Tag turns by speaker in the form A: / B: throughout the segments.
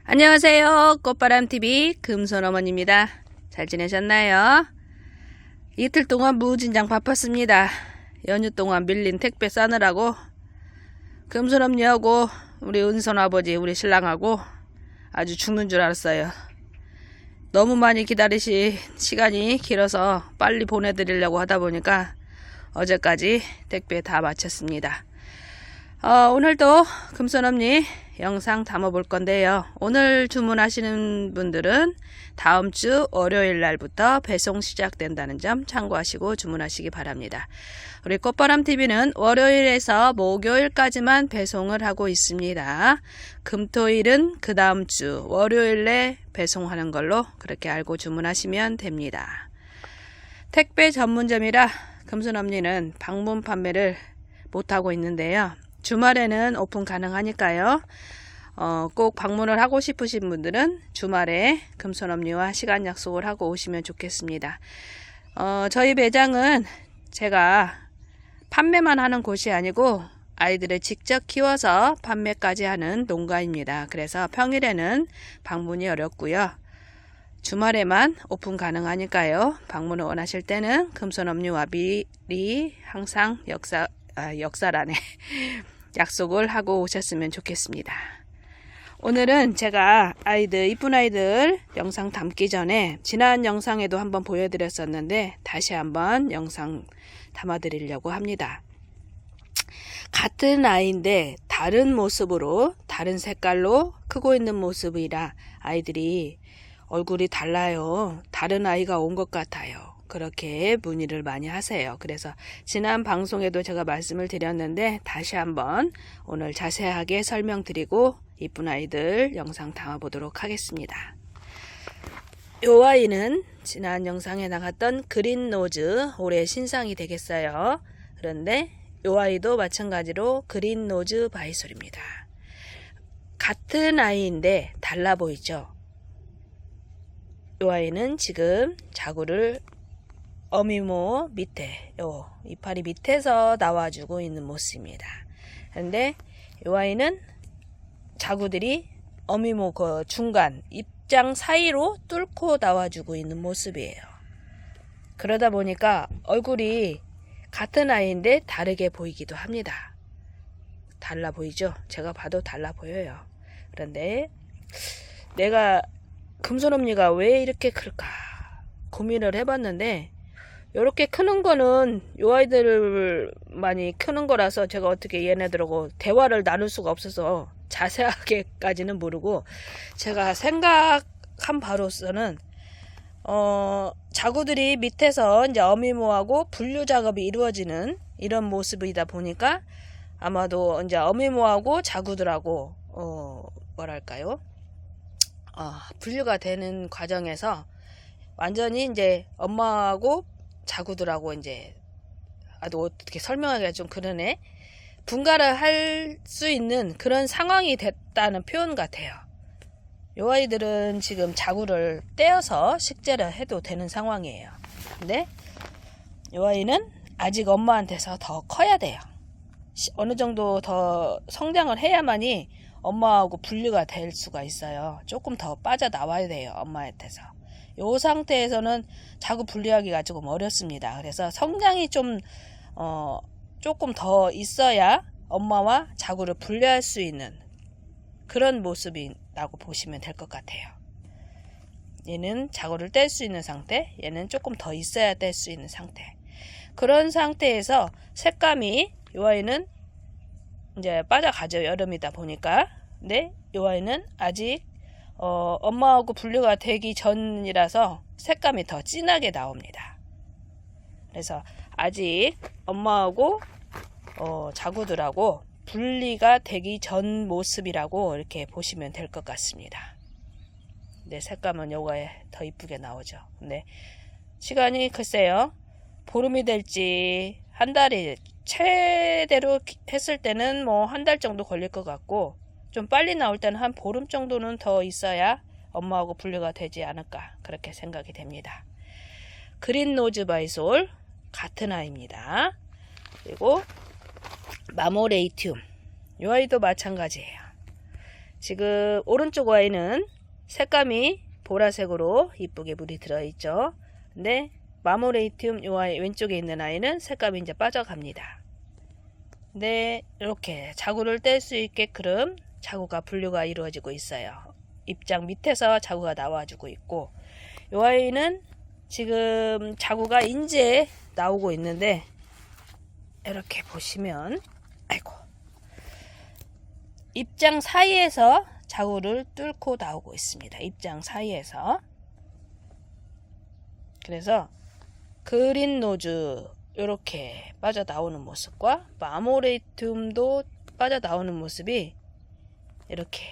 A: 안녕하세요. 꽃바람TV 금손어머니입니다. 잘 지내셨나요? 이틀 동안 무진장 바빴습니다. 연휴 동안 밀린 택배 싸느라고 금손엄니하고 우리 은손아버지 우리 신랑하고 아주 죽는 줄 알았어요. 너무 많이 기다리시 시간이 길어서 빨리 보내드리려고 하다 보니까 어제까지 택배 다 마쳤습니다. 오늘도 금손엄니 영상 담아 볼 건데요. 오늘 주문하시는 분들은 다음 주 월요일 날부터 배송 시작된다는 점 참고하시고 주문하시기 바랍니다. 우리 꽃바람TV는 월요일에서 목요일까지만 배송을 하고 있습니다. 금토일은 그 다음 주 월요일에 배송하는 걸로 그렇게 알고 주문하시면 됩니다. 택배 전문점이라 금손엄니는 방문 판매를 못하고 있는데요. 주말에는 오픈 가능하니까요. 꼭 방문을 하고 싶으신 분들은 주말에 금손엄니와 시간 약속을 하고 오시면 좋겠습니다. 저희 매장은 제가 판매만 하는 곳이 아니고 아이들을 직접 키워서 판매까지 하는 농가입니다. 그래서 평일에는 방문이 어렵고요. 주말에만 오픈 가능하니까요. 방문을 원하실 때는 금손엄니와 미리 항상 역사란에 약속을 하고 오셨으면 좋겠습니다. 오늘은 제가 이쁜 아이들 영상 담기 전에 지난 영상에도 한번 보여드렸었는데 다시 한번 영상 담아드리려고 합니다. 같은 아이인데 다른 모습으로 다른 색깔로 크고 있는 모습이라 아이들이 얼굴이 달라요. 다른 아이가 온 것 같아요. 그렇게 문의를 많이 하세요. 그래서 지난 방송에도 제가 말씀을 드렸는데 다시 한번 오늘 자세하게 설명드리고 이쁜 아이들 영상 담아보도록 하겠습니다. 이 아이는 지난 영상에 나갔던 그린노즈 올해 신상이 되겠어요. 그런데 이 아이도 마찬가지로 그린노즈 바이솔입니다. 같은 아이인데 달라 보이죠? 이 아이는 지금 자구를 어미모 밑에 이파리 밑에서 나와주고 있는 모습입니다. 그런데 이 아이는 자구들이 어미모 그 중간 입장 사이로 뚫고 나와주고 있는 모습이에요. 그러다 보니까 얼굴이 같은 아이인데 다르게 보이기도 합니다. 달라 보이죠? 제가 봐도 달라 보여요. 그런데 내가 금손엄니가 왜 이렇게 클까 고민을 해봤는데 이렇게 크는 거는 요 아이들을 많이 크는 거라서 제가 어떻게 얘네들하고 대화를 나눌 수가 없어서 자세하게까지는 모르고 제가 생각한 바로서는 자구들이 밑에서 이제 어미모하고 분류 작업이 이루어지는 이런 모습이다 보니까 아마도 이제 어미모하고 자구들하고 뭐랄까요? 분류가 되는 과정에서 완전히 이제 엄마하고 자구들하고 이제 어떻게 설명하기가 좀 그러네. 분가를 할 수 있는 그런 상황이 됐다는 표현 같아요. 요 아이들은 지금 자구를 떼어서 식재를 해도 되는 상황이에요. 근데 요 아이는 아직 엄마한테서 더 커야 돼요. 어느 정도 더 성장을 해야만이 엄마하고 분류가 될 수가 있어요. 조금 더 빠져나와야 돼요. 엄마한테서. 이 상태에서는 자구 분리하기가 조금 어렵습니다. 그래서 성장이 조금 더 있어야 엄마와 자구를 분리할 수 있는 그런 모습이라고 보시면 될 것 같아요. 얘는 자구를 뗄 수 있는 상태, 얘는 조금 더 있어야 뗄 수 있는 상태. 그런 상태에서 색감이 이 아이는 이제 빠져가죠. 여름이다 보니까. 근데 이 아이는 아직 엄마하고 분류가 되기 전이라서 색감이 더 진하게 나옵니다. 그래서 아직 엄마하고 자구들하고 분리가 되기 전 모습이라고 이렇게 보시면 될 것 같습니다. 근데 색감은 요거에 더 이쁘게 나오죠. 근데 시간이 글쎄요. 보름이 될지 한 달이 최대로 했을 때는 뭐 한 달 정도 걸릴 것 같고 좀 빨리 나올 때는 한 보름 정도는 더 있어야 엄마하고 분류가 되지 않을까 그렇게 생각이 됩니다. 그린노즈 바이솔 같은 아이입니다. 그리고 마모레이튬 이 아이도 마찬가지예요. 지금 오른쪽 아이는 색감이 보라색으로 이쁘게 물이 들어있죠. 근데 마모레이튬 요 아이 왼쪽에 있는 아이는 색감이 이제 빠져갑니다. 네, 이렇게 자구를 뗄 수 있게끔 자구가 분류가 이루어지고 있어요. 입장 밑에서 자구가 나와주고 있고, 요 아이는 지금 자구가 이제 나오고 있는데, 이렇게 보시면, 아이고, 입장 사이에서 자구를 뚫고 나오고 있습니다. 입장 사이에서. 그래서 그린 노즈 이렇게 빠져나오는 모습과 마모레이튬도 빠져나오는 모습이 이렇게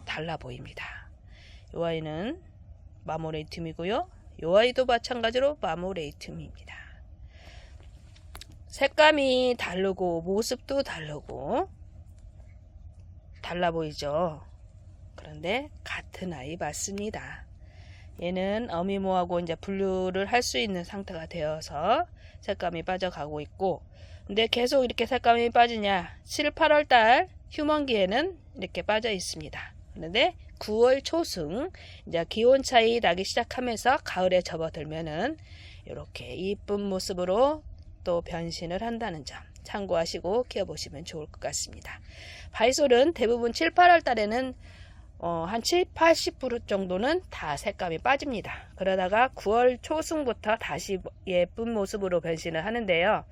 A: 달라 보입니다. 이 아이는 마모레이튬이고요. 이 아이도 마찬가지로 마모레이튬입니다. 색감이 다르고 모습도 다르고 달라 보이죠. 그런데 같은 아이 맞습니다. 얘는 어미모하고 이제 분류를 할 수 있는 상태가 되어서 색감이 빠져가고 있고, 근데 계속 이렇게 색감이 빠지냐? 7, 8월 달 휴먼기에는 이렇게 빠져 있습니다. 그런데 9월 초승 이제 기온 차이 나기 시작하면서 가을에 접어들면은 이렇게 이쁜 모습으로 또 변신을 한다는 점 참고하시고 키워보시면 좋을 것 같습니다. 바이솔은 대부분 7, 8월 달에는 한 7, 80% 정도는 다 색감이 빠집니다. 그러다가 9월 초승부터 다시 예쁜 모습으로 변신을 하는데요.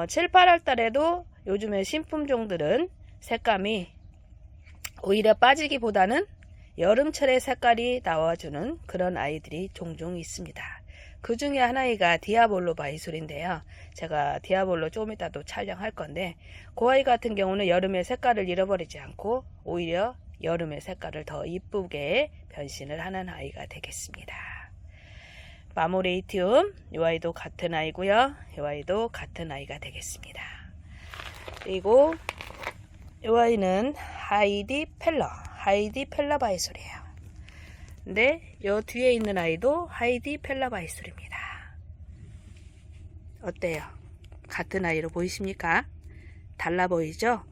A: 7, 8월 달에도 요즘에 신품종들은 색감이 오히려 빠지기보다는 여름철에 색깔이 나와주는 그런 아이들이 종종 있습니다. 그 중에 하나가 디아볼로 바이솔인데요. 제가 디아볼로 좀 이따도 촬영할 건데, 그 아이 같은 경우는 여름에 색깔을 잃어버리지 않고 오히려 여름의 색깔을 더 이쁘게 변신을 하는 아이가 되겠습니다. 마모레이튬 이 아이도 같은 아이고요. 이 아이도 같은 아이가 되겠습니다. 그리고 이 아이는 하이디 펠러 바이솔이에요. 근데 이 뒤에 있는 아이도 하이디 펠러 바이솔입니다. 어때요? 같은 아이로 보이십니까? 달라 보이죠?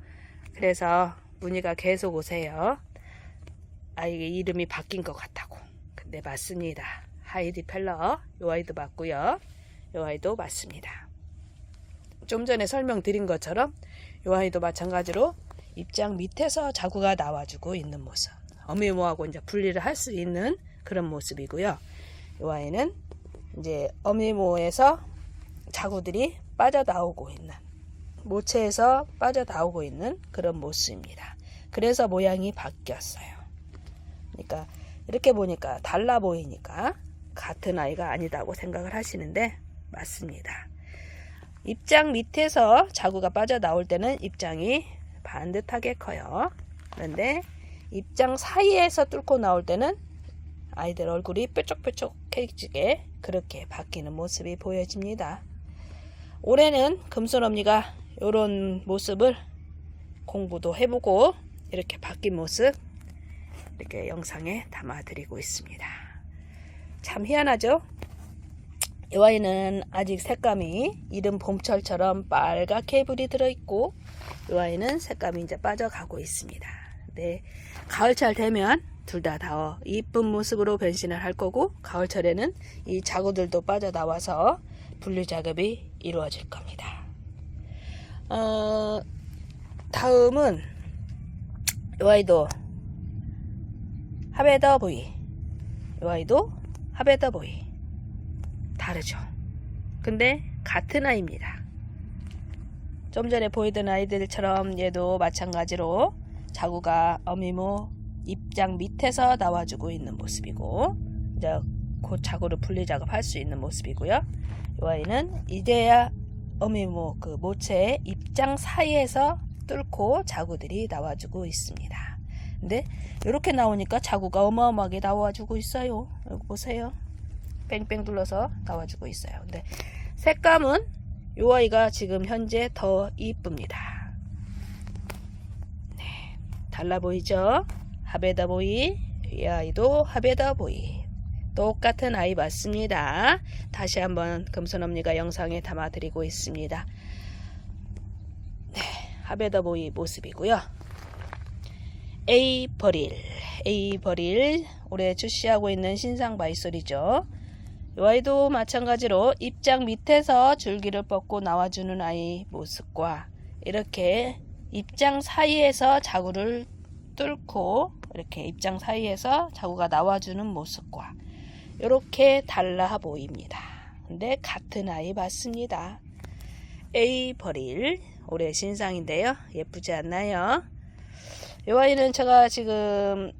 A: 그래서 문의가 계속 오세요. 아이 이름이 바뀐 것 같다고. 근데 맞습니다. 하이디 펠러 요 아이도 맞고요. 요 아이도 맞습니다. 좀 전에 설명드린 것처럼 요 아이도 마찬가지로 입장 밑에서 자구가 나와주고 있는 모습. 어미모하고 이제 분리를 할 수 있는 그런 모습이고요. 요 아이는 이제 어미모에서 자구들이 빠져나오고 있는, 모체에서 빠져나오고 있는 그런 모습입니다. 그래서 모양이 바뀌었어요. 그러니까 이렇게 보니까 달라 보이니까 같은 아이가 아니다고 생각을 하시는데 맞습니다. 입장 밑에서 자구가 빠져나올 때는 입장이 반듯하게 커요. 그런데 입장 사이에서 뚫고 나올 때는 아이들 얼굴이 뾰족뾰족해지게 그렇게 바뀌는 모습이 보여집니다. 올해는 금손언니가 이런 모습을 공부도 해보고 이렇게 바뀐 모습 이렇게 영상에 담아드리고 있습니다. 참 희한하죠? 이 아이는 아직 색감이 이른 봄철처럼 빨갛게 불이 들어있고, 이 아이는 색감이 이제 빠져가고 있습니다. 네, 가을철 되면 둘 다 이쁜 모습으로 변신을 할 거고, 가을철에는 이 자구들도 빠져나와서 분류 작업이 이루어질 겁니다. 다음은 이 아이도 하베더 보이, 이 아이도 하베더 보이. 다르죠? 근데 같은 아이입니다. 좀 전에 보이던 아이들처럼 얘도 마찬가지로 자구가 어미모 입장 밑에서 나와주고 있는 모습이고, 이제 곧 자구를 분리 작업할 수 있는 모습이고요. 이 아이는 이제야 어미모 그 모체의 입장 사이에서 뚫고 자구들이 나와주고 있습니다. 근데 이렇게 나오니까 자구가 어마어마하게 나와주고 있어요. 여기 보세요. 뺑뺑 둘러서 나와주고 있어요. 근데 색감은 이 아이가 지금 현재 더 이쁩니다. 네, 달라 보이죠? 하베다 보이, 이 아이도 하베다 보이. 똑같은 아이 맞습니다. 다시 한번 금손언니가 영상에 담아드리고 있습니다. 네, 하베다 보이 모습이고요. 에이버릴. 에이버릴 올해 출시하고 있는 신상 바이솔이죠. 이 아이도 마찬가지로 입장 밑에서 줄기를 뻗고 나와주는 아이 모습과 이렇게 입장 사이에서 자구를 뚫고 이렇게 입장 사이에서 자구가 나와주는 모습과 이렇게 달라 보입니다. 근데 같은 아이 맞습니다. 에이버릴 올해 신상인데요. 예쁘지 않나요? 이 아이는 제가 지금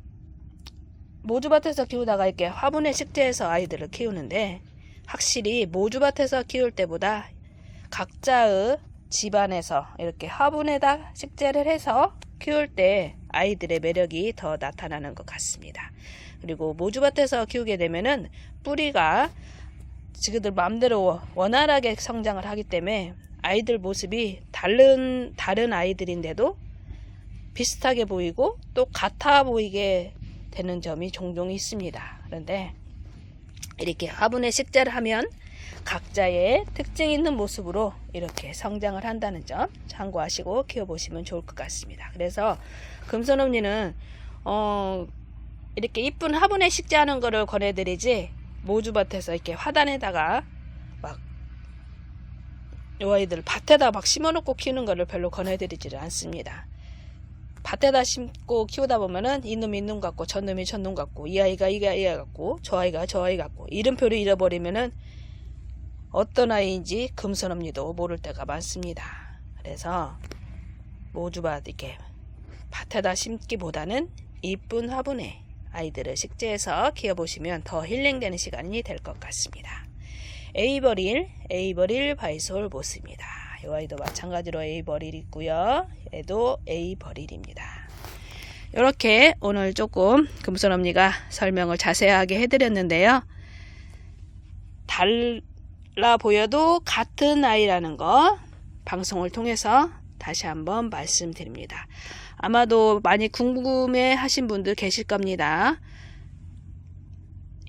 A: 모주밭에서 키우다가 이렇게 화분에 식재해서 아이들을 키우는데 확실히 모주밭에서 키울 때보다 각자의 집안에서 이렇게 화분에다 식재를 해서 키울 때 아이들의 매력이 더 나타나는 것 같습니다. 그리고 모주밭에서 키우게 되면은 뿌리가 지그들 마음대로 원활하게 성장을 하기 때문에 아이들 모습이 다른 아이들인데도 비슷하게 보이고 또 같아 보이게 되는 점이 종종 있습니다. 그런데 이렇게 화분에 식재를 하면 각자의 특징 있는 모습으로 이렇게 성장을 한다는 점 참고하시고 키워보시면 좋을 것 같습니다. 그래서 금손언니는 이렇게 이쁜 화분에 식재하는 거를 권해드리지 모주밭에서 이렇게 화단에다가 막 이 아이들 밭에다 막 심어놓고 키우는 거를 별로 권해드리지를 않습니다. 밭에다 심고 키우다 보면은 이놈이 이놈 같고 저놈이 저놈 같고 이 아이가 이 아이 같고 저 아이가 저 아이 같고 이름표를 잃어버리면은 어떤 아이인지 금손언니도 모를 때가 많습니다. 그래서 모주밭 이렇게 밭에다 심기보다는 이쁜 화분에 아이들을 식재해서 키워보시면 더 힐링되는 시간이 될 것 같습니다. 에이버릴 바이솔 모습입니다. 이 아이도 마찬가지로 에이버릴 있고요. 얘도 에이버릴입니다. 이렇게 오늘 조금 금손언니가 설명을 자세하게 해드렸는데요. 달라 보여도 같은 아이라는 거 방송을 통해서 다시 한번 말씀드립니다. 아마도 많이 궁금해 하신 분들 계실 겁니다.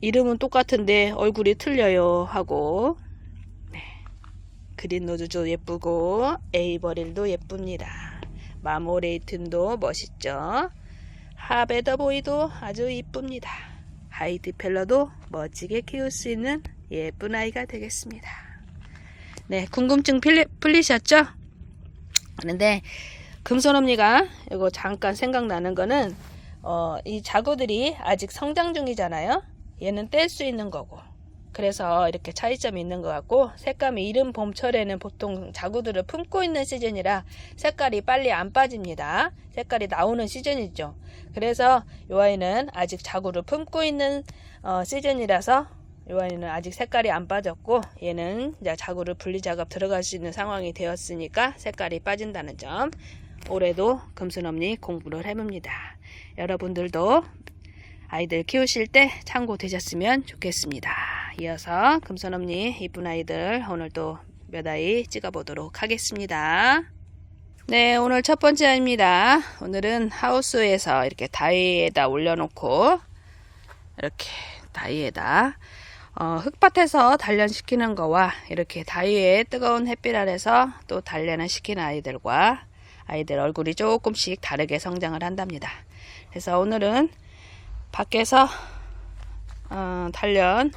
A: 이름은 똑같은데 얼굴이 틀려요 하고 그린 노즈도 예쁘고 에이버릴도 예쁩니다. 마모레이튼도 멋있죠. 하베더보이도 아주 이쁩니다. 하이드펠러도 멋지게 키울 수 있는 예쁜 아이가 되겠습니다. 네, 궁금증 풀리셨죠? 그런데 금손언니가 이거 잠깐 생각나는 거는 이 자구들이 아직 성장 중이잖아요. 얘는 뗄 수 있는 거고 그래서 이렇게 차이점이 있는 것 같고 색감이 이른 봄철에는 보통 자구들을 품고 있는 시즌이라 색깔이 빨리 안 빠집니다. 색깔이 나오는 시즌이죠. 그래서 이 아이는 아직 자구를 품고 있는 시즌이라서 이 아이는 아직 색깔이 안 빠졌고 얘는 이제 자구를 분리 작업 들어갈 수 있는 상황이 되었으니까 색깔이 빠진다는 점 올해도 금손언니 공부를 해봅니다. 여러분들도 아이들 키우실 때 참고되셨으면 좋겠습니다. 이어서 금손언니 이쁜 아이들 오늘도 몇 아이 찍어보도록 하겠습니다. 네, 오늘 첫 번째 아이입니다. 오늘은 하우스에서 이렇게 다이에다 올려놓고 이렇게 다이에다 흙밭에서 단련시키는 거와 이렇게 다이에 뜨거운 햇빛 아래서 또 단련을 시키는 아이들과 아이들 얼굴이 조금씩 다르게 성장을 한답니다. 그래서 오늘은 밖에서 단련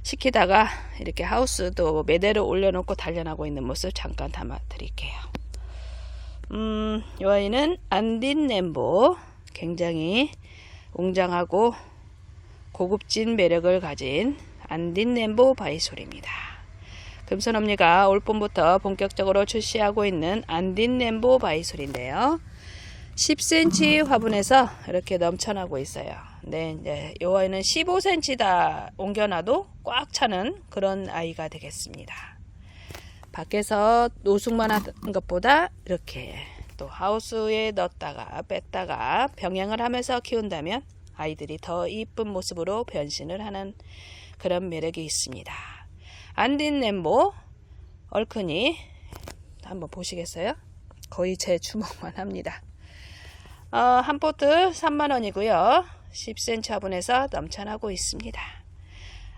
A: 시키다가 이렇게 하우스도 매대로 올려놓고 단련하고 있는 모습 잠깐 담아 드릴게요. 이 아이는 안딘-램보, 굉장히 웅장하고 고급진 매력을 가진 안딘-램보 바이솔입니다. 금손언니가 올봄부터 본격적으로 출시하고 있는 안딘-램보 바이솔인데요. 10cm 화분에서 이렇게 넘쳐나고 있어요. 네, 이제 이 아이는 15cm다 옮겨놔도 꽉 차는 그런 아이가 되겠습니다. 밖에서 노숙만 하는 것보다 이렇게 또 하우스에 넣었다가 뺐다가 병행을 하면서 키운다면 아이들이 더 이쁜 모습으로 변신을 하는 그런 매력이 있습니다. 안딘-램보 얼큰이 한번 보시겠어요? 거의 제 주먹만 합니다. 한 포트 3만원이고요. 10cm 화분에서 넘쳐나고 있습니다.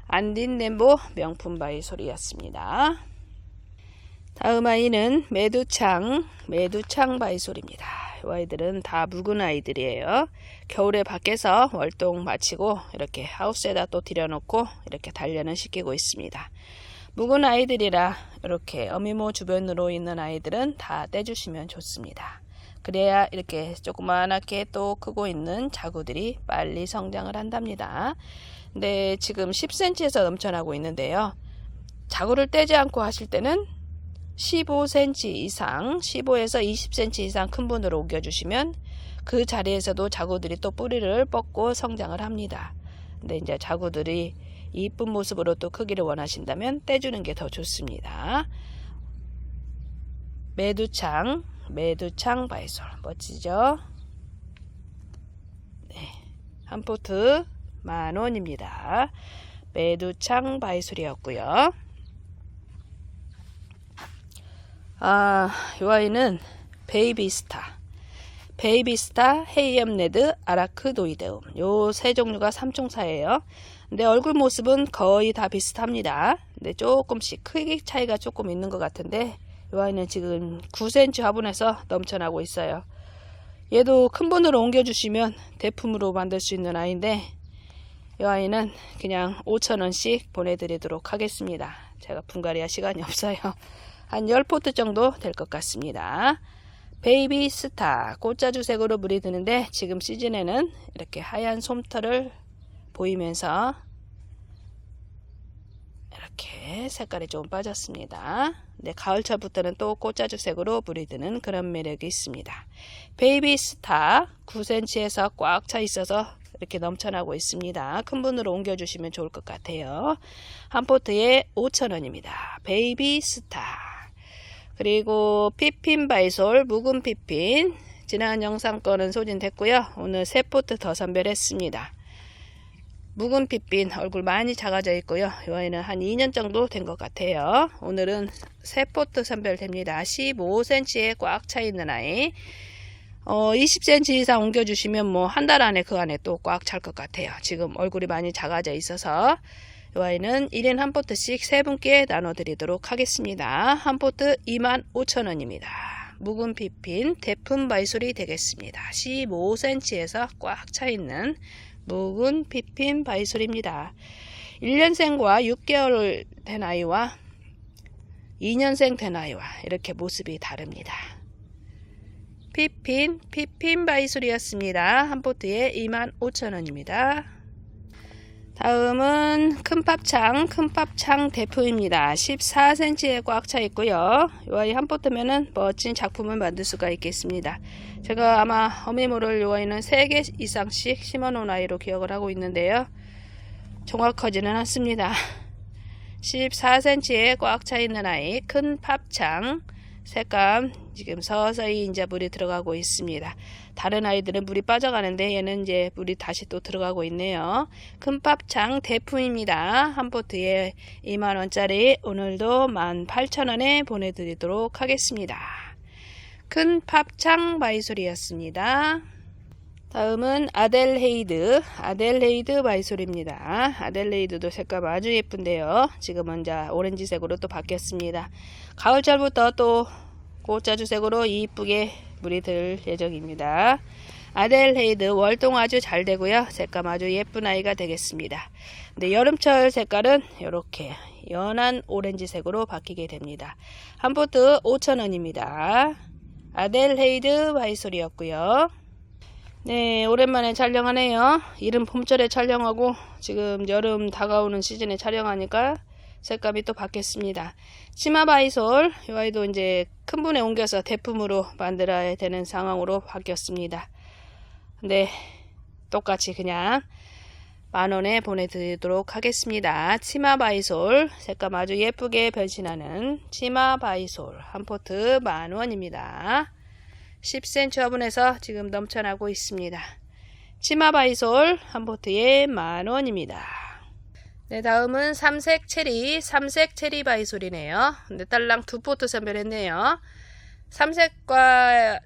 A: 안딘-램보 명품 바이솔이었습니다. 다음 아이는 매두창 바이솔입니다. 이 이 아이들은 다 묵은 아이들이에요. 겨울에 밖에서 월동 마치고 이렇게 하우스에다 또 들여놓고 이렇게 단련을 시키고 있습니다. 묵은 아이들이라 이렇게 어미모 주변으로 있는 아이들은 다 떼주시면 좋습니다. 그래야 이렇게 조그만하게 또 크고 있는 자구들이 빨리 성장을 한답니다. 근데 지금 10cm에서 넘쳐나고 있는데요. 자구를 떼지 않고 하실 때는 15cm 이상, 15에서 20cm 이상 큰 분으로 옮겨주시면 그 자리에서도 자구들이 또 뿌리를 뻗고 성장을 합니다. 근데 이제 자구들이 이쁜 모습으로 또 크기를 원하신다면 떼주는 게 더 좋습니다. 매두창 바이솔 멋지죠? 네, 한 포트 10,000원입니다. 매두창 바이솔이었고요. 이 아이는 베이비스타, 헤이엄레드, 아라크노이데움 요 세 종류가 삼총사예요. 근데 얼굴 모습은 거의 다 비슷합니다. 근데 조금씩 크기 차이가 조금 있는 것 같은데 이 아이는 지금 9cm 화분에서 넘쳐나고 있어요. 얘도 큰 분으로 옮겨주시면 대품으로 만들 수 있는 아이인데 이 아이는 그냥 5,000원씩 보내드리도록 하겠습니다. 제가 분갈이할 시간이 없어요. 한 10포트 정도 될 것 같습니다. 베이비 스타 꽃자주색으로 물이 드는데 지금 시즌에는 이렇게 하얀 솜털을 보이면서 이렇게 색깔이 좀 빠졌습니다. 네, 가을철부터는 또 꽃자주색으로 물이 드는 그런 매력이 있습니다. 베이비 스타 9cm에서 꽉 차 있어서 이렇게 넘쳐나고 있습니다. 큰 분으로 옮겨주시면 좋을 것 같아요. 한 포트에 5,000원입니다. 베이비 스타. 그리고 피핀 바이솔 묵은 피핀 지난 영상 거는 소진됐고요. 오늘 3포트 더 선별했습니다. 묵은 피핀 얼굴 많이 작아져 있고요. 이 아이는 한 2년 정도 된 것 같아요. 오늘은 3포트 선별됩니다. 15cm에 꽉 차 있는 아이 20cm 이상 옮겨주시면 뭐 한 달 안에 그 안에 또 꽉 찰 것 같아요. 지금 얼굴이 많이 작아져 있어서 이 아이는 1인 한 포트씩 3분께 나눠드리도록 하겠습니다. 한 포트 25,000원입니다. 묵은 피핀 대품 바이솔이 되겠습니다. 15cm에서 꽉 차 있는 묵은 피핀 바이솔입니다. 1년생과 6개월 된 아이와 2년생 된 아이와 이렇게 모습이 다릅니다. 피핀 바이솔이었습니다. 한 포트에 25,000원입니다. 다음은 큰팝창 대품입니다. 14cm에 꽉 차 있고요. 이 아이 한 포트면은 멋진 작품을 만들 수가 있겠습니다. 제가 아마 어미모를 이 아이는 3개 이상씩 심어 놓은 아이로 기억을 하고 있는데요. 정확하지는 않습니다. 14cm에 꽉 차 있는 아이 큰 팝창 색감 지금 서서히 이제 물이 들어가고 있습니다. 다른 아이들은 물이 빠져가는데 얘는 이제 물이 다시 또 들어가고 있네요. 큰 팝창 대품입니다. 한 포트에 2만원짜리 오늘도 18,000원에 보내드리도록 하겠습니다. 큰 팝창 바이솔이었습니다. 다음은 아델헤이드 바이솔입니다. 아델헤이드도 색감 아주 예쁜데요. 지금은 이제 오렌지색으로 또 바뀌었습니다. 가을철부터 또 꽃자주색으로 이쁘게 물이 들 예정입니다. 아델헤이드 월동 아주 잘 되고요. 색감 아주 예쁜 아이가 되겠습니다. 근데 여름철 색깔은 이렇게 연한 오렌지색으로 바뀌게 됩니다. 한 포트 5,000원입니다. 아델헤이드 바이솔이었고요. 네, 오랜만에 촬영하네요. 이른 봄철에 촬영하고 지금 여름 다가오는 시즌에 촬영하니까 색감이 또 바뀌었습니다. 치마 바이솔 이 아이도 이제 큰 분에 옮겨서 대품으로 만들어야 되는 상황으로 바뀌었습니다. 근데 똑같이 그냥 10,000원에 보내드리도록 하겠습니다. 치마 바이솔 색감 아주 예쁘게 변신하는 치마 바이솔 한 포트 10,000원입니다. 10cm 화분에서 지금 넘쳐나고 있습니다. 치마 바이솔 한 포트에 10,000원입니다. 네, 다음은 삼색 체리 바이솔이네요. 근데 딸랑 2포트 선별했네요. 삼색과는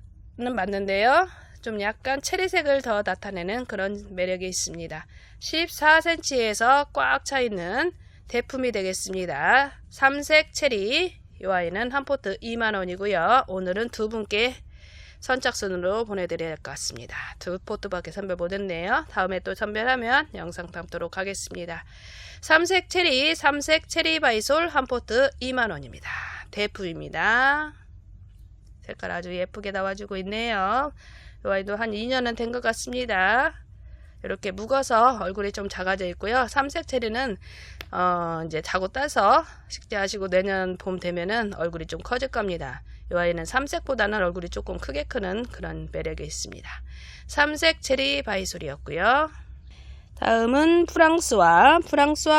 A: 맞는데요. 좀 약간 체리색을 더 나타내는 그런 매력이 있습니다. 14cm에서 꽉 차 있는 대품이 되겠습니다. 삼색 체리 이 아이는 한 포트 20,000원이고요. 오늘은 2분께 선착순으로 보내드려야 할 것 같습니다. 2포트밖에 선별 못했네요. 다음에 또 선별하면 영상 담도록 하겠습니다. 삼색 체리 바이솔 한 포트 2만원입니다. 대푸입니다. 색깔 아주 예쁘게 나와주고 있네요. 이 아이도 한 2년은 된 것 같습니다. 이렇게 묵어서 얼굴이 좀 작아져 있고요. 삼색 체리는 이제 자고 따서 식재하시고 내년 봄 되면은 얼굴이 좀 커질 겁니다. 이 아이는 삼색보다는 얼굴이 조금 크게 크는 그런 매력이 있습니다. 삼색 체리 바이솔이었고요. 다음은 프랑스와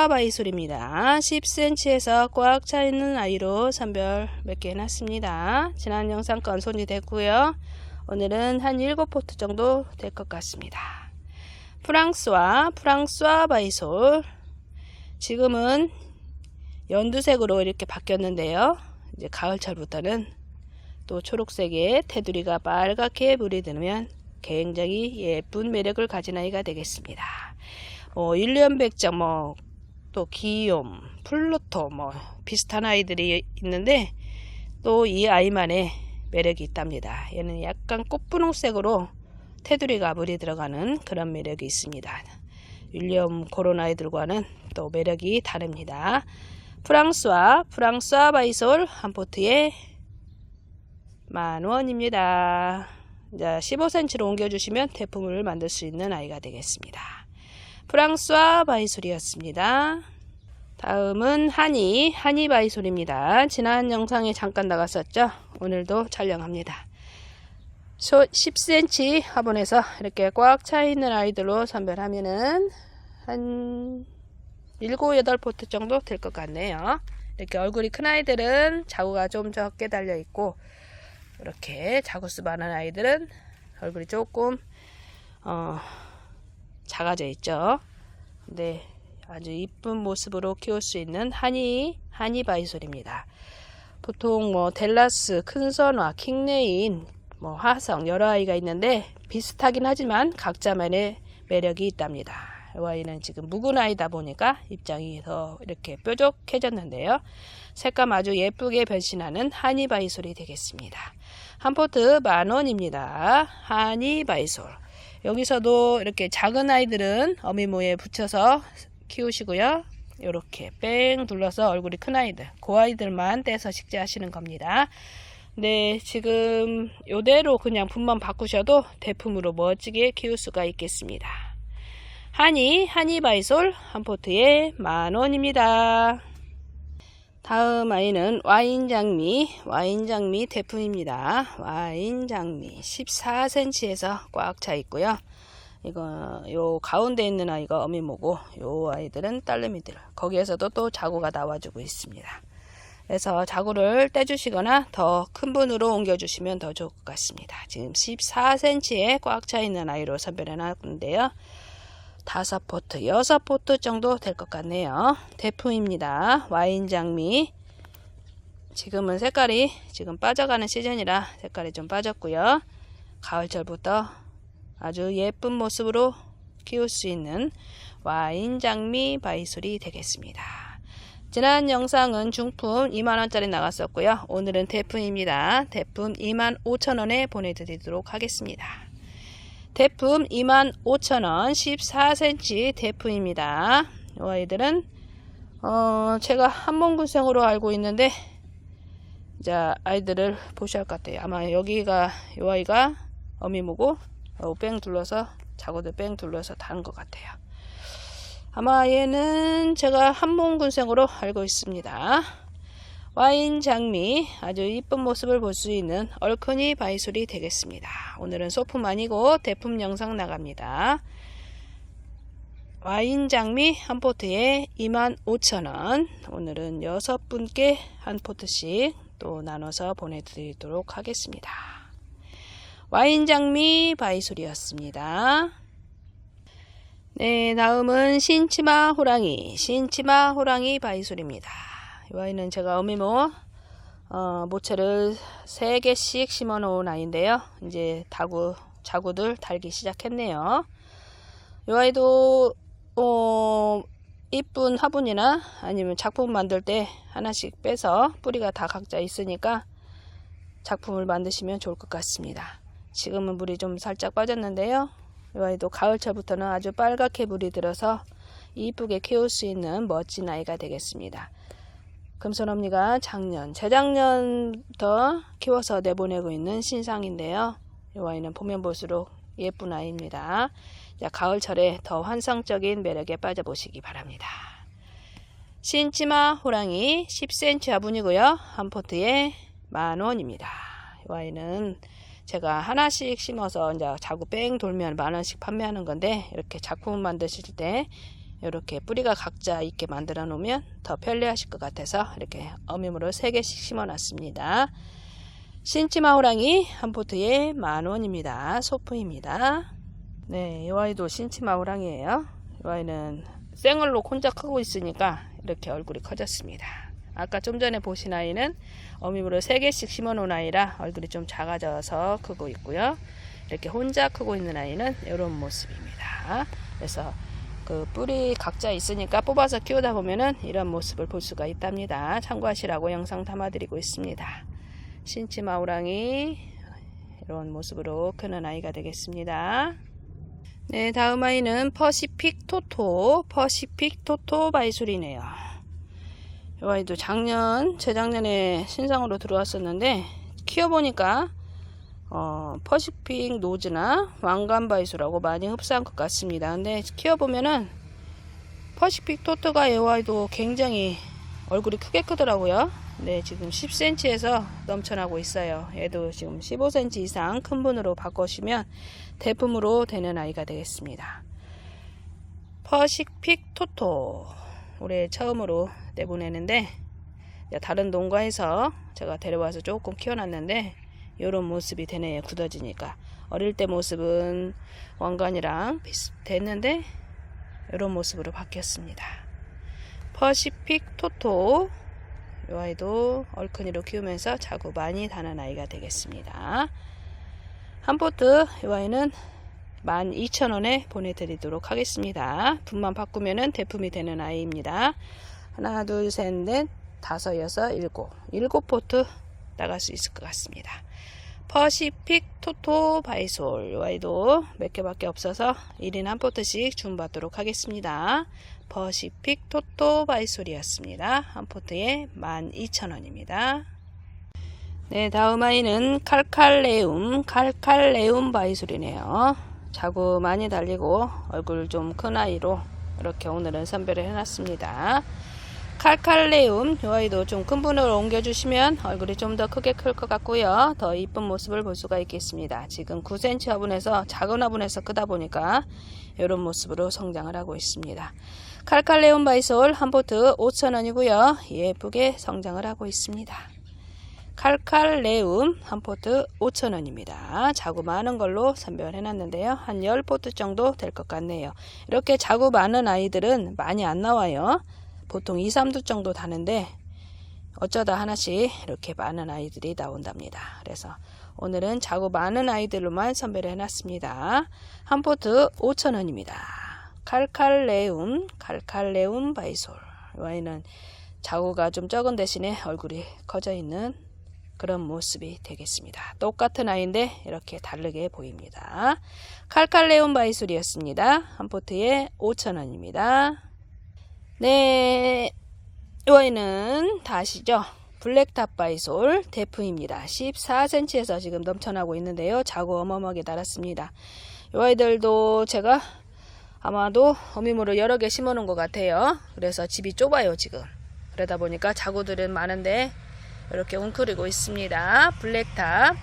A: 바이솔입니다. 10cm에서 꽉 차있는 아이로 선별 몇 개 해놨습니다. 지난 영상 건 손이 됐고요. 오늘은 한 7포트 정도 될 것 같습니다. 프랑스와 바이솔, 지금은 연두색으로 이렇게 바뀌었는데요. 이제 가을철부터는 또 초록색의 테두리가 빨갛게 물이 들면 굉장히 예쁜 매력을 가진 아이가 되겠습니다. 일년백정, 또 기욤, 플루토, 비슷한 아이들이 있는데 또 이 아이만의 매력이 있답니다. 얘는 약간 꽃분홍색으로 테두리가 물이 들어가는 그런 매력이 있습니다. 윌리엄 그런 아이들과는 또 매력이 다릅니다. 프랑스와 바이솔 한 포트에 10,000원입니다. 이제 15cm로 옮겨주시면 대품을 만들 수 있는 아이가 되겠습니다. 프랑스와 바이솔이었습니다. 다음은 하니 바이솔입니다. 지난 영상에 잠깐 나갔었죠. 오늘도 촬영합니다. 10cm 화분에서 이렇게 꽉 차있는 아이들로 선별하면은 한 7, 8포트 정도 될 것 같네요. 이렇게 얼굴이 큰 아이들은 자구가 좀 적게 달려있고, 이렇게 자구수 많은 아이들은 얼굴이 조금 작아져 있죠. 근데 아주 이쁜 모습으로 키울 수 있는 하니 바이솔입니다. 보통 델라스, 큰선화, 킹레인, 화성 여러 아이가 있는데 비슷하긴 하지만 각자만의 매력이 있답니다. 이 아이는 지금 묵은 아이다 보니까 입장이 더 이렇게 뾰족해졌는데요. 색감 아주 예쁘게 변신하는 하니 바이솔이 되겠습니다. 한 포트 10,000원입니다. 하니 바이솔. 여기서도 이렇게 작은 아이들은 어미모에 붙여서 키우시고요. 이렇게 뺑 둘러서 얼굴이 큰 아이들, 그 아이들만 떼서 식재하시는 겁니다. 네, 지금 요대로 그냥 분만 바꾸셔도 대품으로 멋지게 키울 수가 있겠습니다. 하니 바이솔 한 포트에 10,000원입니다. 다음 아이는 와인장미 대품입니다. 와인장미 14cm에서 꽉 차 있고요. 요 가운데 있는 아이가 어미모고, 요 아이들은 딸내미들. 거기에서도 또 자구가 나와주고 있습니다. 그래서 자구를 떼주시거나 더 큰 분으로 옮겨주시면 더 좋을 것 같습니다. 지금 14cm에 꽉 차 있는 아이로 선별해 놨는데요. 5포트, 6포트 정도 될 것 같네요. 대품입니다. 와인장미. 지금은 색깔이 지금 빠져가는 시즌이라 색깔이 좀 빠졌고요. 가을철부터 아주 예쁜 모습으로 키울 수 있는 와인장미 바이솔이 되겠습니다. 지난 영상은 중품 2만원짜리 나갔었고요. 오늘은 대품입니다. 대품 25,000원에 보내드리도록 하겠습니다. 대품 25,000원 14cm 대품입니다. 이 아이들은 제가 한몽군생으로 알고 있는데, 자, 아이들을 보셔야 할 것 같아요. 아마 여기가 이 아이가 어미모고 뺑 둘러서 자구들 뺑 둘러서 다른 것 같아요. 아마 얘는 제가 한몽군생으로 알고 있습니다. 와인장미 아주 이쁜 모습을 볼 수 있는 얼큰이 바이솔이 되겠습니다. 오늘은 소품 아니고 대품 영상 나갑니다. 와인장미 한 포트에 25,000원. 오늘은 6분께 한 포트씩 또 나눠서 보내드리도록 하겠습니다. 와인장미 바이솔이었습니다. 네, 다음은 신치마 호랑이 바이솔입니다. 이 아이는 제가 어미모 모체를 3개씩 심어 놓은 아이인데요. 이제 자구들 달기 시작했네요. 이 아이도 이쁜 화분이나 아니면 작품 만들 때 하나씩 빼서 뿌리가 다 각자 있으니까 작품을 만드시면 좋을 것 같습니다. 지금은 물이 좀 살짝 빠졌는데요. 이 아이도 가을철부터는 아주 빨갛게 물이 들어서 이쁘게 키울 수 있는 멋진 아이가 되겠습니다. 금손언니가 재작년부터 키워서 내보내고 있는 신상인데요. 이 아이는 보면 볼수록 예쁜 아이입니다. 자, 가을철에 더 환상적인 매력에 빠져보시기 바랍니다. 신치마 호랑이 10cm 화분이고요. 한 포트에 10,000원입니다. 이 아이는 제가 하나씩 심어서 이제 자구 뺑 돌면 10,000원씩 판매하는 건데, 이렇게 작품을 만드실 때 이렇게 뿌리가 각자 있게 만들어 놓으면 더 편리하실 것 같아서 이렇게 어미물을 3개씩 심어 놨습니다. 신치마 호랑이 한 포트에 10,000원입니다. 소품입니다. 네, 이 아이도 신치마 호랑이에요. 이 아이는 생얼로 혼자 크고 있으니까 이렇게 얼굴이 커졌습니다. 아까 좀 전에 보신 아이는 어미물을 3개씩 심어 놓은 아이라 얼굴이 좀 작아져서 크고 있고요. 이렇게 혼자 크고 있는 아이는 이런 모습입니다. 그래서 그 뿌리 각자 있으니까 뽑아서 키우다 보면은 이런 모습을 볼 수가 있답니다. 참고하시라고 영상 담아드리고 있습니다. 신치마 호랑이 이런 모습으로 크는 아이가 되겠습니다. 네, 다음 아이는 퍼시픽 토토 바이솔이네요. 이 아이도 재작년에 신상으로 들어왔었는데 키워보니까 퍼시픽 노즈나 왕관 바이솔하고 많이 흡사한 것 같습니다. 근데 키워보면은 퍼시픽 토토가 이 아이도 굉장히 얼굴이 크게 크더라고요. 네, 지금 10cm에서 넘쳐나고 있어요. 얘도 지금 15cm 이상 큰 분으로 바꾸시면 대품으로 되는 아이가 되겠습니다. 퍼시픽 토토 올해 처음으로 내보내는데, 다른 농가에서 제가 데려와서 조금 키워놨는데 이런 모습이 되네요. 굳어지니까. 어릴 때 모습은 왕관이랑 비슷했는데 이런 모습으로 바뀌었습니다. 퍼시픽 토토, 이 아이도 얼큰이로 키우면서 자구 많이 다는 아이가 되겠습니다. 한 포트 이 아이는 12,000원에 보내드리도록 하겠습니다. 분만 바꾸면은 대품이 되는 아이입니다. 하나, 둘, 셋, 넷, 다섯, 여섯, 일곱 포트 나갈 수 있을 것 같습니다. 퍼시픽 토토 바이솔, 이 아이도 몇 개밖에 없어서 1인 한 포트씩 주문받도록 하겠습니다. 퍼시픽 토토 바이솔이었습니다. 한 포트에 12,000원입니다. 네, 다음 아이는 칼칼레움 바이솔이네요. 자구 많이 달리고 얼굴 좀 큰 아이로 이렇게 오늘은 선별을 해놨습니다. 칼칼레움, 이 아이도 좀 큰 분으로 옮겨주시면 얼굴이 좀 더 크게 클 것 같고요. 더 이쁜 모습을 볼 수가 있겠습니다. 지금 9cm 화분에서 작은 화분에서 크다 보니까 이런 모습으로 성장을 하고 있습니다. 칼칼레움 바이솔 한 포트 5,000원이고요. 예쁘게 성장을 하고 있습니다. 칼칼레움 한 포트 5,000원입니다. 자구 많은 걸로 선별해 놨는데요. 한 10포트 정도 될 것 같네요. 이렇게 자구 많은 아이들은 많이 안 나와요. 보통 2, 3두 정도 다는데 어쩌다 하나씩 이렇게 많은 아이들이 나온답니다. 그래서 오늘은 자구 많은 아이들로만 선별해 놨습니다. 한 포트 5,000원입니다. 칼칼레움 바이솔, 이 아이는 자구가 좀 적은 대신에 얼굴이 커져 있는 그런 모습이 되겠습니다. 똑같은 아이인데 이렇게 다르게 보입니다. 칼칼레움 바이솔이었습니다. 한 포트에 5,000원입니다. 네, 이 아이는 다 아시죠? 블랙탑 바이솔 대품입니다. 14cm에서 지금 넘쳐나고 있는데요. 자구 어마어마하게 달았습니다. 이 아이들도 제가 아마도 어미물을 여러 개 심어 놓은 것 같아요. 그래서 집이 좁아요 지금. 그러다 보니까 자구들은 많은데 이렇게 웅크리고 있습니다. 블랙탑,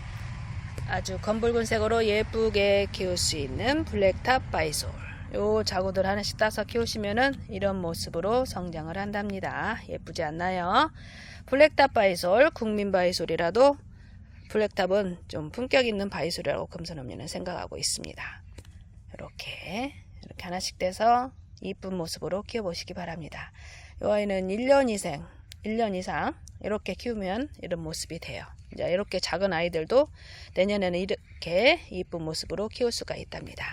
A: 아주 검붉은색으로 예쁘게 키울 수 있는 블랙탑 바이솔. 요 자구들 하나씩 따서 키우시면은 이런 모습으로 성장을 한답니다. 예쁘지 않나요? 블랙탑 바이솔, 국민 바이솔이라도 블랙탑은 좀 품격 있는 바이솔이라고 금손언니는 생각하고 있습니다. 이렇게 하나씩 떼서 이쁜 모습으로 키워보시기 바랍니다. 이 아이는 1년 이상 이렇게 키우면 이런 모습이 돼요. 이제 이렇게 작은 아이들도 내년에는 이렇게 이쁜 모습으로 키울 수가 있답니다.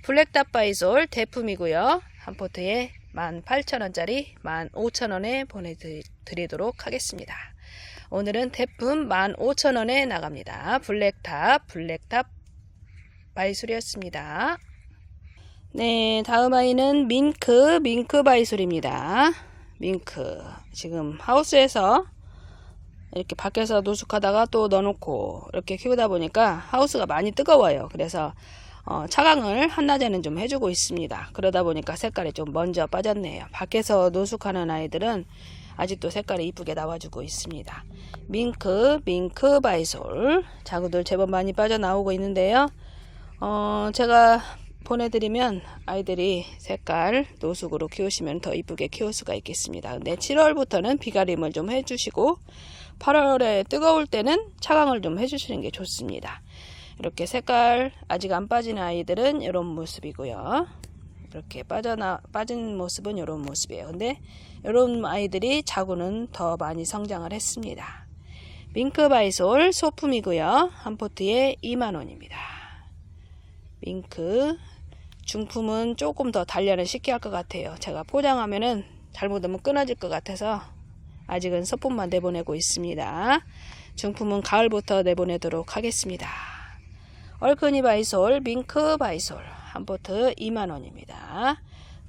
A: 블랙탑 바이솔 대품이고요. 한 포트에 18,000원짜리 15,000원에 보내드리도록 하겠습니다. 오늘은 대품 15,000원에 나갑니다. 블랙탑 바이솔이었습니다. 네, 다음 아이는 밍크 바이솔입니다. 밍크. 지금 하우스에서 이렇게 밖에서 노숙하다가 또 넣어놓고 이렇게 키우다 보니까 하우스가 많이 뜨거워요. 그래서 차광을 한낮에는 좀 해주고 있습니다. 그러다 보니까 색깔이 좀 먼저 빠졌네요. 밖에서 노숙하는 아이들은 아직도 색깔이 이쁘게 나와주고 있습니다. 밍크 바이솔. 자구들 제법 많이 빠져나오고 있는데요. 제가 보내드리면 아이들이 색깔 노숙으로 키우시면 더 이쁘게 키울 수가 있겠습니다. 근데 7월부터는 비가림을 좀 해주시고 8월에 뜨거울 때는 차광을 좀 해주시는 게 좋습니다. 이렇게 색깔 아직 안 빠진 아이들은 이런 모습이고요. 이렇게 빠진 모습은 이런 모습이에요. 근데 이런 아이들이 자구는 더 많이 성장을 했습니다. 밍크 바이솔 소품이고요. 한 포트에 2만원입니다. 밍크 중품은 조금 더 단련을 쉽게 할 것 같아요. 제가 포장하면은 잘못하면 끊어질 것 같아서 아직은 소품만 내보내고 있습니다. 중품은 가을부터 내보내도록 하겠습니다. 얼큰이 바이솔, 밍크 바이솔 한 포트 2만원입니다.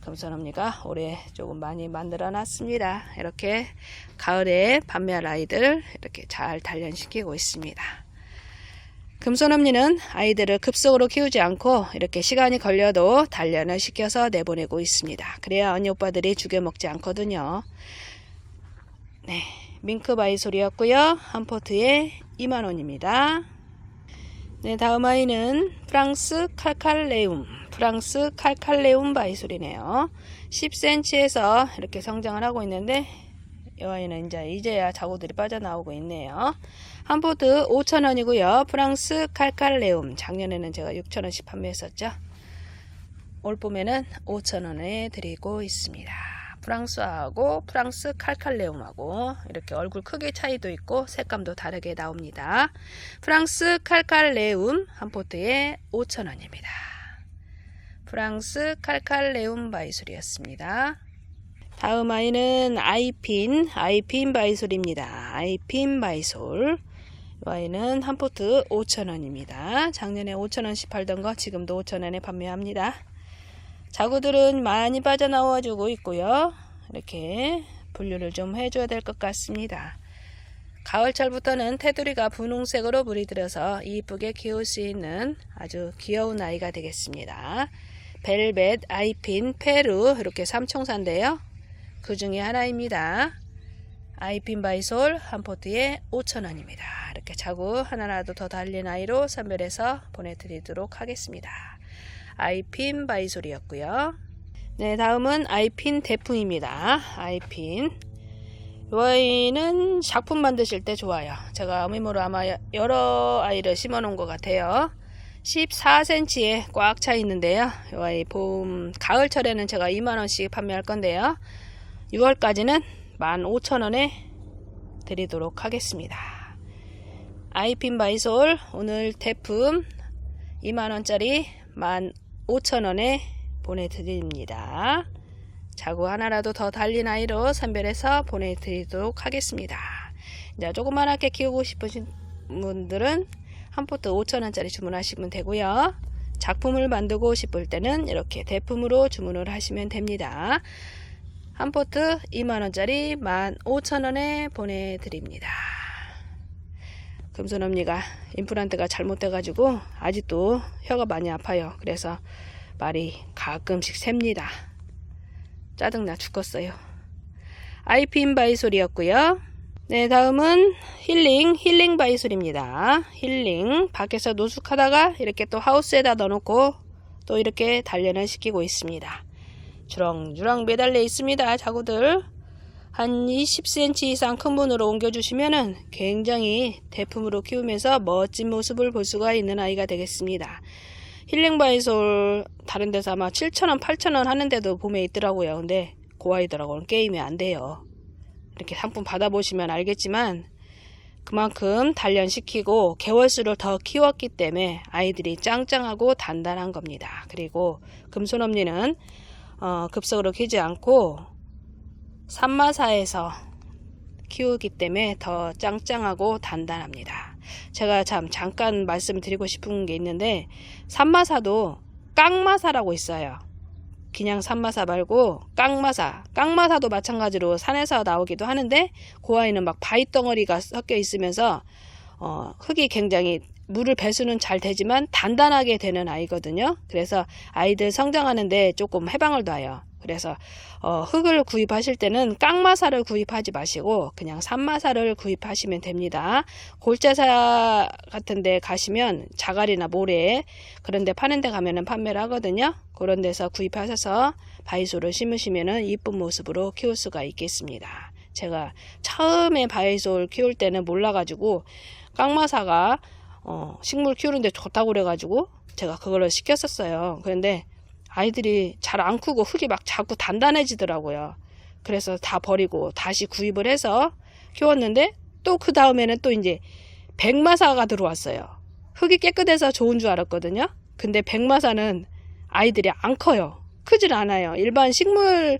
A: 금손언니가 올해 조금 많이 만들어 놨습니다. 이렇게 가을에 판매할 아이들 이렇게 잘 단련시키고 있습니다. 금손언니는 아이들을 급속으로 키우지 않고 이렇게 시간이 걸려도 단련을 시켜서 내보내고 있습니다. 그래야 언니 오빠들이 죽여 먹지 않거든요. 네, 밍크 바이솔이었고요. 한 포트에 2만원입니다. 네, 다음 아이는 프랑스 칼칼레움 바이솔이네요. 10cm에서 이렇게 성장을 하고 있는데 이 아이는 이제야 자구들이 빠져나오고 있네요. 한 포트 5,000원이고요. 프랑스 칼칼레움. 작년에는 제가 6,000원씩 판매했었죠. 올 봄에는 5,000원에 드리고 있습니다. 프랑스하고 프랑스 칼칼레움하고 이렇게 얼굴 크기 차이도 있고 색감도 다르게 나옵니다. 프랑스 칼칼레움 한 포트에 5,000원입니다. 프랑스 칼칼레움 바이솔이었습니다. 다음 아이는 아이핀 바이솔입니다. 아이핀 바이솔. 이 아이는 한 포트 5,000원입니다. 작년에 5,000원씩 팔던 거 지금도 5,000원에 판매합니다. 자구들은 많이 빠져나와주고 있고요. 이렇게 분류를 좀 해줘야 될 것 같습니다. 가을철부터는 테두리가 분홍색으로 물이 들어서 이쁘게 키울 수 있는 아주 귀여운 아이가 되겠습니다. 벨벳, 아이핀, 페루 이렇게 3총사인데요. 그 중에 하나입니다. 아이핀 바이솔 한 포트에 5,000원입니다. 이렇게 자구 하나라도 더 달린 아이로 선별해서 보내드리도록 하겠습니다. 아이핀 바이솔이었고요. 네, 다음은 아이핀 대풍입니다. 아이핀. 이 아이는 작품 만드실 때 좋아요. 제가 어미모로 아마 여러 아이를 심어 놓은 것 같아요. 14cm에 꽉 차 있는데요. 이 아이 가을철에는 제가 2만원씩 판매할 건데요. 6월까지는 15,000원에 드리도록 하겠습니다. 아이핀 바이솔 오늘 대품 2만원짜리 15,000원에 보내드립니다. 자구 하나라도 더 달린 아이로 선별해서 보내드리도록 하겠습니다. 이제 조그만하게 키우고 싶으신 분들은 한 포트 5,000원짜리 주문하시면 되고요. 작품을 만들고 싶을 때는 이렇게 대품으로 주문을 하시면 됩니다. 한 포트 2만원짜리 15,000원에 보내드립니다. 금손언니가 임플란트가 잘못돼가지고 아직도 혀가 많이 아파요. 그래서 말이 가끔씩 셉니다. 짜증나 죽겠어요. 아이핀 바이솔이었고요. 네, 다음은 힐링 바이솔입니다. 힐링 밖에서 노숙하다가 이렇게 또 하우스에다 넣어놓고 또 이렇게 단련을 시키고 있습니다. 주렁주렁 매달려 있습니다. 자구들 한 20cm 이상 큰 분으로 옮겨주시면은 굉장히 대품으로 키우면서 멋진 모습을 볼 수가 있는 아이가 되겠습니다. 힐링 바이솔 다른 데서 아마 7,000원 8,000원 하는데도 봄에 있더라고요. 근데 그 아이들하고는 게임이 안 돼요. 이렇게 상품 받아보시면 알겠지만 그만큼 단련시키고 개월수를 더 키웠기 때문에 아이들이 짱짱하고 단단한 겁니다. 그리고 금손언니는 급속으로 키우지 않고 산마사에서 키우기 때문에 더 짱짱하고 단단합니다. 제가 잠깐 말씀드리고 싶은 게 있는데, 산마사도 깡마사라고 있어요. 그냥 산마사 말고 깡마사도 마찬가지로 산에서 나오기도 하는데, 그 아이는 막 바위덩어리가 섞여 있으면서 흙이 굉장히 물을 배수는 잘 되지만 단단하게 되는 아이거든요. 그래서 아이들 성장하는데 조금 해방을 둬요. 그래서 흙을 구입하실 때는 깡마사를 구입하지 마시고 그냥 산마사를 구입하시면 됩니다. 골재사 같은 데 가시면 자갈이나 모래 그런 데 파는 데 가면은 판매를 하거든요. 그런 데서 구입하셔서 바이솔을 심으시면은 이쁜 모습으로 키울 수가 있겠습니다. 제가 처음에 바이솔 키울 때는 몰라가지고 깡마사가 식물 키우는데 좋다고 그래가지고 제가 그거를 시켰었어요. 그런데 아이들이 잘 안 크고 흙이 막 자꾸 단단해지더라고요. 그래서 다 버리고 다시 구입을 해서 키웠는데, 또 그 다음에는 또 이제 백마사가 들어왔어요. 흙이 깨끗해서 좋은 줄 알았거든요. 근데 백마사는 아이들이 안 커요. 크질 않아요. 일반 식물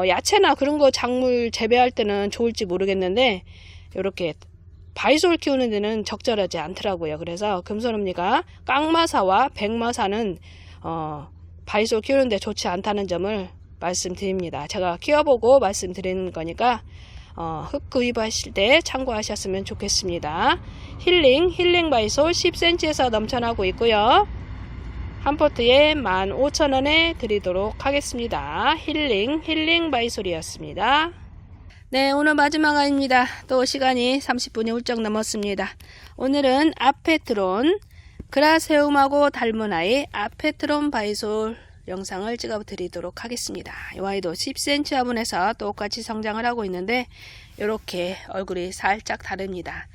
A: 야채나 그런 거 작물 재배할 때는 좋을지 모르겠는데, 이렇게 바이솔 키우는 데는 적절하지 않더라고요. 그래서 금손언니가 깡마사와 백마사는 바이솔 키우는데 좋지 않다는 점을 말씀드립니다. 제가 키워보고 말씀드리는 거니까 흙 구입하실 때 참고하셨으면 좋겠습니다. 힐링 바이솔 10cm에서 넘쳐나고 있고요. 한 포트에 15,000원에 드리도록 하겠습니다. 힐링 바이솔이었습니다. 네, 오늘 마지막 아이입니다. 또 시간이 30분이 훌쩍 넘었습니다. 오늘은 아페트론, 그라세움하고 닮은 아이 아페트론 바이솔 영상을 찍어 드리도록 하겠습니다. 이 아이도 10cm 화분에서 똑같이 성장을 하고 있는데, 이렇게 얼굴이 살짝 다릅니다.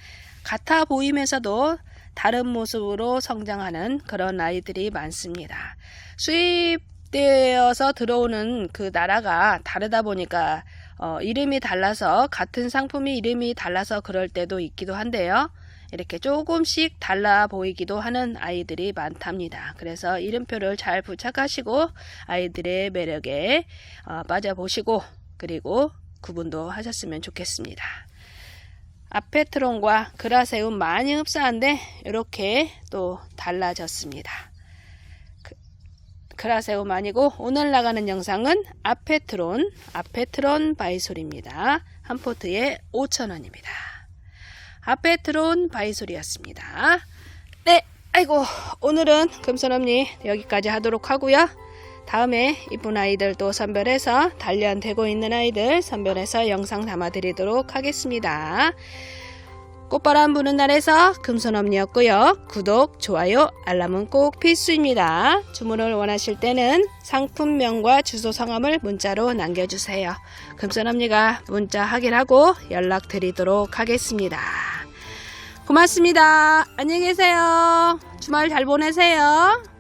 A: 같아 보이면서도 다른 모습으로 성장하는 그런 아이들이 많습니다. 수입되어서 들어오는 그 나라가 다르다 보니까 이름이 달라서, 같은 상품이 이름이 달라서 그럴 때도 있기도 한데요. 이렇게 조금씩 달라 보이기도 하는 아이들이 많답니다. 그래서 이름표를 잘 부착하시고 아이들의 매력에 빠져보시고, 그리고 구분도 하셨으면 좋겠습니다. 아페트론과 그라세움 많이 흡사한데 이렇게 또 달라졌습니다. 그라세움 아니고 오늘 나가는 영상은 아페트론 바이솔입니다. 한 포트에 5,000원입니다. 아페트론 바이솔이었습니다. 네, 아이고, 오늘은 금손언니 여기까지 하도록 하고요. 다음에 이쁜 아이들 또 선별해서 단련되고 있는 아이들 선별해서 영상 담아드리도록 하겠습니다. 꽃바람 부는 날에서 금손언니였고요. 구독, 좋아요, 알람은 꼭 필수입니다. 주문을 원하실 때는 상품명과 주소 성함을 문자로 남겨주세요. 금손언니가 문자 확인하고 연락드리도록 하겠습니다. 고맙습니다. 안녕히 계세요. 주말 잘 보내세요.